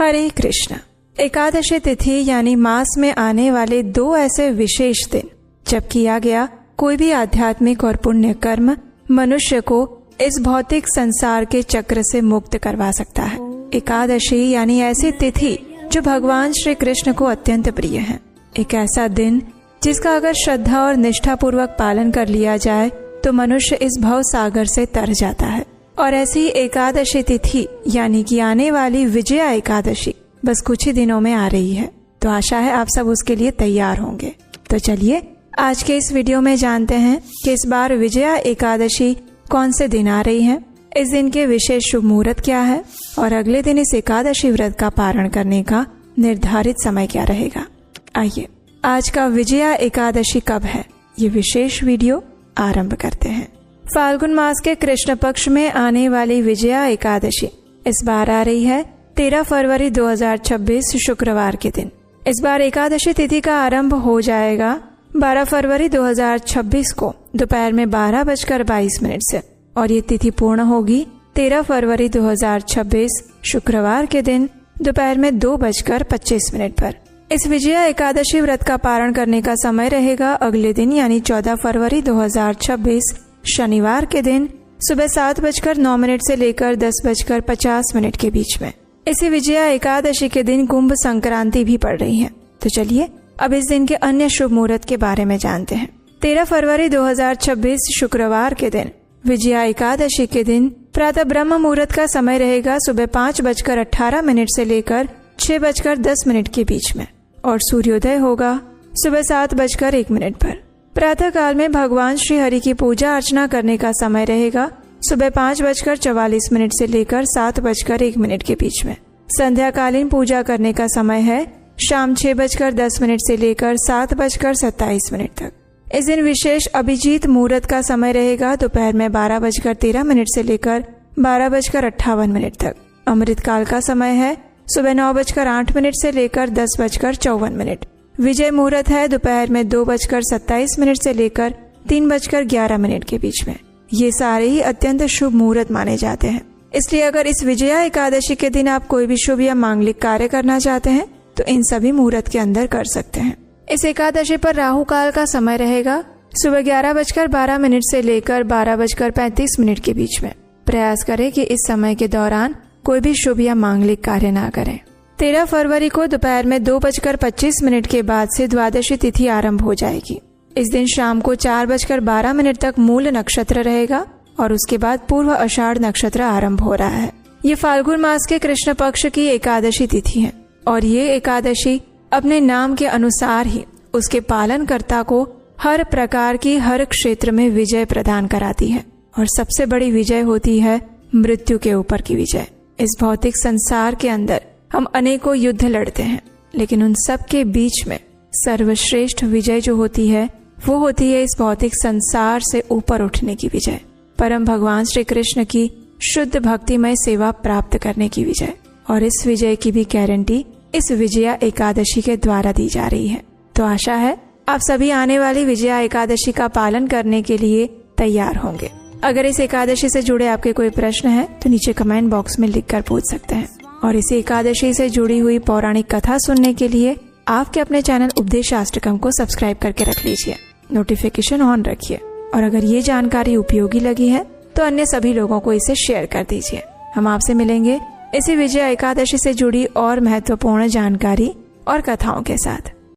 हरे कृष्ण। एकादशी तिथि यानी मास में आने वाले 2 ऐसे विशेष दिन जब किया गया कोई भी आध्यात्मिक और पुण्य कर्म मनुष्य को इस भौतिक संसार के चक्र से मुक्त करवा सकता है। एकादशी यानी ऐसी तिथि जो भगवान श्री कृष्ण को अत्यंत प्रिय है। एक ऐसा दिन जिसका अगर श्रद्धा और निष्ठा पूर्वक पालन कर लिया जाए तो मनुष्य इस भव सागर से तर जाता है। और ऐसी एकादशी तिथि यानी कि आने वाली विजया एकादशी बस कुछ ही दिनों में आ रही है। तो आशा है आप सब उसके लिए तैयार होंगे। तो चलिए आज के इस वीडियो में जानते हैं कि इस बार विजया एकादशी कौन से दिन आ रही है, इस दिन के विशेष शुभ मुहूर्त क्या है और अगले दिन इस एकादशी व्रत का पारण करने का निर्धारित समय क्या रहेगा। आइए आज का विजया एकादशी कब है ये विशेष वीडियो आरंभ करते हैं। फाल्गुन मास के कृष्ण पक्ष में आने वाली विजया एकादशी इस बार आ रही है 13 फरवरी 2026 शुक्रवार के दिन। इस बार एकादशी तिथि का आरंभ हो जाएगा 12 फरवरी 2026 को दोपहर में 12:22 से और ये तिथि पूर्ण होगी 13 फरवरी 2026 शुक्रवार के दिन दोपहर में 2:25 पर। इस विजया एकादशी व्रत का पारण करने का समय रहेगा अगले दिन यानी 14 फरवरी 2026 शनिवार के दिन सुबह 7:09 से लेकर 10:50 के बीच में। इसी विजया एकादशी के दिन कुंभ संक्रांति भी पड़ रही है। तो चलिए अब इस दिन के अन्य शुभ मुहूर्त के बारे में जानते हैं। 13 फरवरी 2026 शुक्रवार के दिन विजया एकादशी के दिन प्रातः ब्रह्म मुहूर्त का समय रहेगा सुबह 5:18 से लेकर 6:10 के बीच में और सूर्योदय होगा सुबह 7:01 पर। प्रातः काल में भगवान श्री हरि की पूजा अर्चना करने का समय रहेगा सुबह 5:44 से लेकर 7:01 के बीच में। संध्याकालीन पूजा करने का समय है शाम 6:10 से लेकर 7:27 तक। इस दिन विशेष अभिजीत मुहूर्त का समय रहेगा दोपहर में 12:13 से लेकर 12:58 तक। अमृत काल का समय है सुबह 9:08 से लेकर 10:54। विजय मुहूर्त है दोपहर में 2:27 से लेकर 3:11 के बीच में। ये सारे ही अत्यंत शुभ मुहूर्त माने जाते हैं। इसलिए अगर इस विजया एकादशी के दिन आप कोई भी शुभ या मांगलिक कार्य करना चाहते हैं तो इन सभी मुहूर्त के अंदर कर सकते हैं। इस एकादशी पर राहु काल का समय रहेगा सुबह 11:12 से लेकर 12:35 के बीच में। प्रयास करें कि इस समय के दौरान कोई भी शुभ या मांगलिक कार्य ना करें। 13 फरवरी को दोपहर में 2:25 के बाद से द्वादशी तिथि आरंभ हो जाएगी। इस दिन शाम को 4:12 तक मूल नक्षत्र रहेगा और उसके बाद पूर्व आषाढ़ नक्षत्र आरंभ हो रहा है। ये फाल्गुन मास के कृष्ण पक्ष की एकादशी तिथि है और ये एकादशी अपने नाम के अनुसार ही उसके पालनकर्ता को हर प्रकार की हर क्षेत्र में विजय प्रदान कराती है और सबसे बड़ी विजय होती है मृत्यु के ऊपर की विजय। इस भौतिक संसार के अंदर हम अनेकों युद्ध लड़ते हैं लेकिन उन सब के बीच में सर्वश्रेष्ठ विजय जो होती है वो होती है इस भौतिक संसार से ऊपर उठने की विजय, परम भगवान श्री कृष्ण की शुद्ध भक्तिमय सेवा प्राप्त करने की विजय। और इस विजय की भी गारंटी इस विजया एकादशी के द्वारा दी जा रही है। तो आशा है आप सभी आने वाली विजया एकादशी का पालन करने के लिए तैयार होंगे। अगर इस एकादशी से जुड़े आपके कोई प्रश्न है तो नीचे कमेंट बॉक्स में लिखकर पूछ सकते हैं। और इस एकादशी से जुड़ी हुई पौराणिक कथा सुनने के लिए आपके अपने चैनल उपदेशाष्टकम को सब्सक्राइब करके रख लीजिए, नोटिफिकेशन ऑन रखिए और अगर ये जानकारी उपयोगी लगी है तो अन्य सभी लोगों को इसे शेयर कर दीजिए। हम आपसे मिलेंगे इसी विजया एकादशी से जुड़ी और महत्वपूर्ण जानकारी और कथाओं के साथ।